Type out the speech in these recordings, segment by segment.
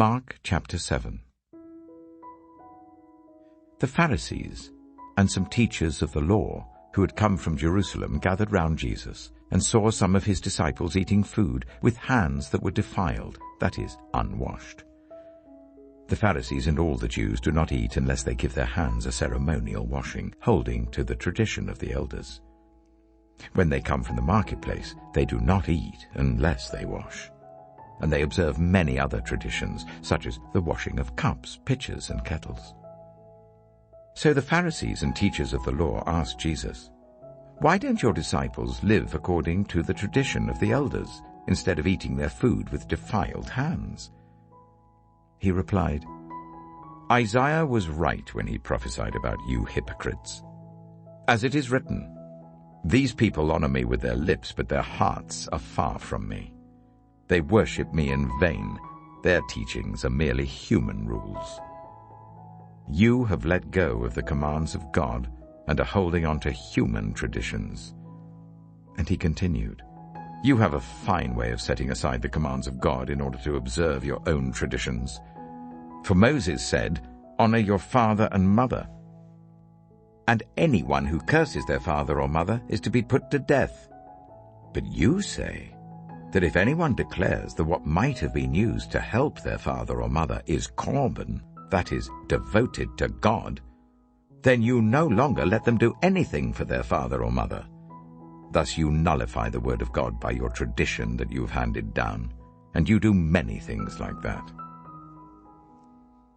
Mark chapter 7. The Pharisees and some teachers of the law who had come from Jerusalem gathered round Jesus and saw some of his disciples eating food with hands that were defiled, that is, unwashed. The Pharisees and all the Jews do not eat unless they give their hands a ceremonial washing, holding to the tradition of the elders. When they come from the marketplace, they do not eat unless they wash. And they observe many other traditions, such as the washing of cups, pitchers, and kettles. So the Pharisees and teachers of the law asked Jesus, "Why don't your disciples live according to the tradition of the elders, instead of eating their food with defiled hands?" He replied, "Isaiah was right when he prophesied about you hypocrites. As it is written, 'These people honor me with their lips, but their hearts are far from me. They worship me in vain. Their teachings are merely human rules.' You have let go of the commands of God and are holding on to human traditions." And he continued, "You have a fine way of setting aside the commands of God in order to observe your own traditions. For Moses said, 'Honor your father and mother,' and anyone who curses their father or mother is to be put to death. But you say that if anyone declares that what might have been used to help their father or mother is korban, that is, devoted to God, then you no longer let them do anything for their father or mother. Thus you nullify the word of God by your tradition that you have handed down, and you do many things like that."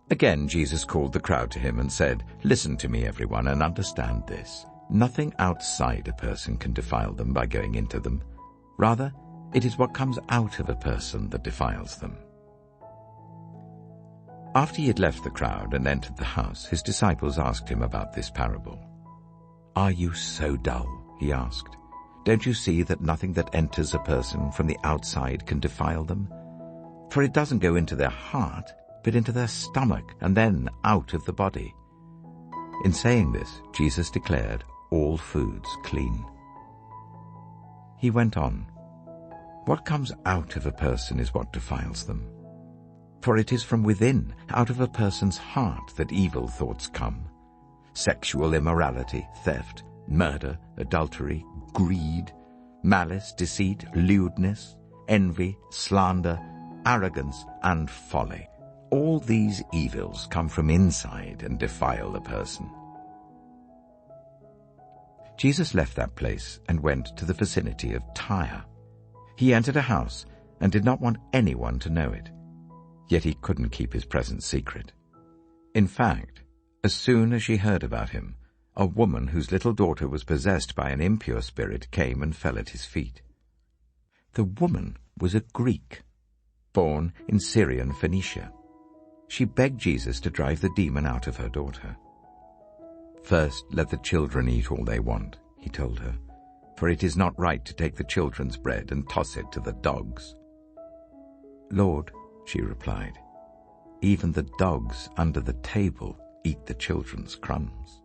Again Jesus called the crowd to him and said, "Listen to me, everyone, and understand this. Nothing outside a person can defile them by going into them. Rather, it is what comes out of a person that defiles them." After he had left the crowd and entered the house, his disciples asked him about this parable. "Are you so dull?" he asked. "Don't you see that nothing that enters a person from the outside can defile them? For it doesn't go into their heart, but into their stomach, and then out of the body." In saying this, Jesus declared all foods clean. He went on, "What comes out of a person is what defiles them. For it is from within, out of a person's heart, that evil thoughts come: sexual immorality, theft, murder, adultery, greed, malice, deceit, lewdness, envy, slander, arrogance, and folly. All these evils come from inside and defile a person." Jesus left that place and went to the vicinity of Tyre. He entered a house and did not want anyone to know it. Yet he couldn't keep his presence secret. In fact, as soon as she heard about him, a woman whose little daughter was possessed by an impure spirit came and fell at his feet. The woman was a Greek, born in Syrian Phoenicia. She begged Jesus to drive the demon out of her daughter. "First, let the children eat all they want," he told her, "for it is not right to take the children's bread and toss it to the dogs." "Lord," she replied, "even the dogs under the table eat the children's crumbs."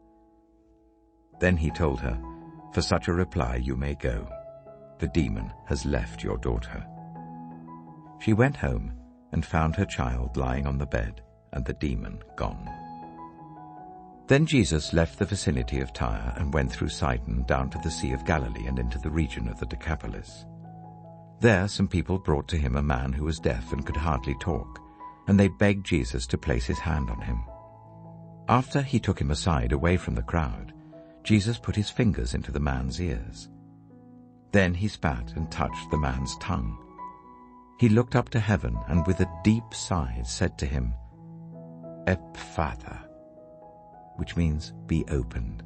Then he told her, "For such a reply you may go. The demon has left your daughter." She went home and found her child lying on the bed and the demon gone. Then Jesus left the vicinity of Tyre and went through Sidon down to the Sea of Galilee and into the region of the Decapolis. There some people brought to him a man who was deaf and could hardly talk, and they begged Jesus to place his hand on him. After he took him aside away from the crowd, Jesus put his fingers into the man's ears. Then he spat and touched the man's tongue. He looked up to heaven and with a deep sigh said to him, "Ephphatha," which means "be opened."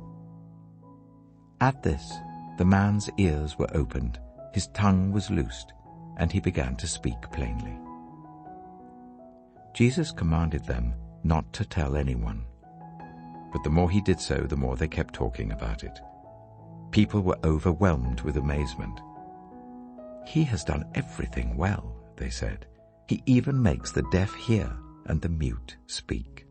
At this, the man's ears were opened, his tongue was loosed, and he began to speak plainly. Jesus commanded them not to tell anyone, but the more he did so, the more they kept talking about it. People were overwhelmed with amazement. "He has done everything well," they said. "He even makes the deaf hear and the mute speak."